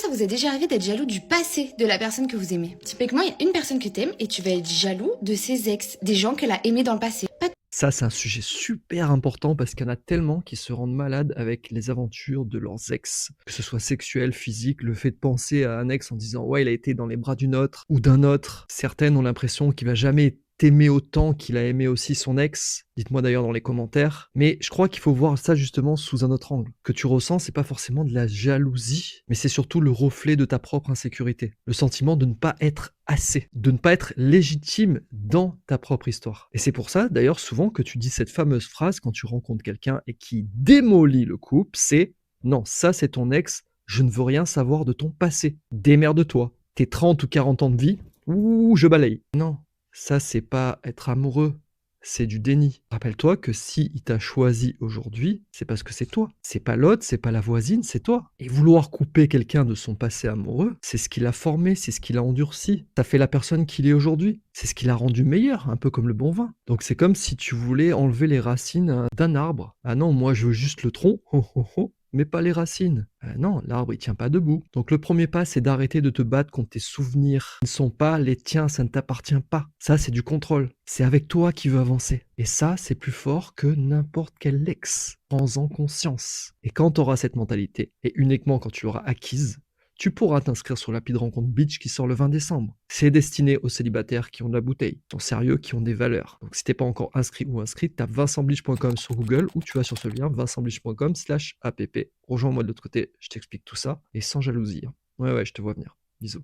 ça vous est déjà arrivé d'être jaloux du passé de la personne que vous aimez? Typiquement, il y a une personne que t'aimes et tu vas être jaloux de ses ex, des gens qu'elle a aimés dans le passé. Pas Ça, c'est un sujet super important parce qu'il y en a tellement qui se rendent malades avec les aventures de leurs ex. Que ce soit sexuel, physique, le fait de penser à un ex en disant ouais, il a été dans les bras d'une autre ou d'un autre. Certaines ont l'impression qu'il va jamais t'aimer autant qu'il a aimé aussi son ex. Dites-moi d'ailleurs dans les commentaires. Mais je crois qu'il faut voir ça justement sous un autre angle. Que tu ressens, c'est pas forcément de la jalousie, mais c'est surtout le reflet de ta propre insécurité. Le sentiment de ne pas être assez, de ne pas être légitime dans ta propre histoire. Et c'est pour ça, d'ailleurs, souvent que tu dis cette fameuse phrase quand tu rencontres quelqu'un et qui démolit le couple, c'est non, ça c'est ton ex, je ne veux rien savoir de ton passé. Démerde-toi. Tes 30 ou 40 ans de vie, ouh, je balaye. Non, ça c'est pas être amoureux, c'est du déni. Rappelle-toi que si il t'a choisi aujourd'hui, c'est parce que c'est toi. C'est pas l'autre, c'est pas la voisine, c'est toi. Et vouloir couper quelqu'un de son passé amoureux, c'est ce qui l'a formé, c'est ce qui l'a endurci. Ça fait la personne qu'il est aujourd'hui. C'est ce qui l'a rendu meilleur, un peu comme le bon vin. Donc c'est comme si tu voulais enlever les racines d'un arbre. Ah non, moi je veux juste le tronc, ho, ho, ho, mais pas les racines. Non, l'arbre il tient pas debout. Donc le premier pas, c'est d'arrêter de te battre contre tes souvenirs. Ils ne sont pas les tiens, ça ne t'appartient pas. Ça, c'est du contrôle. C'est avec toi qui veux avancer. Et ça, c'est plus fort que n'importe quel ex. Prends-en conscience. Et quand tu auras cette mentalité, et uniquement quand tu l'auras acquise, tu pourras t'inscrire sur l'appli de rencontre Beach qui sort le 20 décembre. C'est destiné aux célibataires qui ont de la bouteille, qui sont sérieux, qui ont des valeurs. Donc si t'es pas encore inscrit ou inscrite, tape vincentblich.com sur Google ou tu vas sur ce lien vincentblich.com/app. Rejoins-moi de l'autre côté, je t'explique tout ça et sans jalousie. Ouais, je te vois venir. Bisous.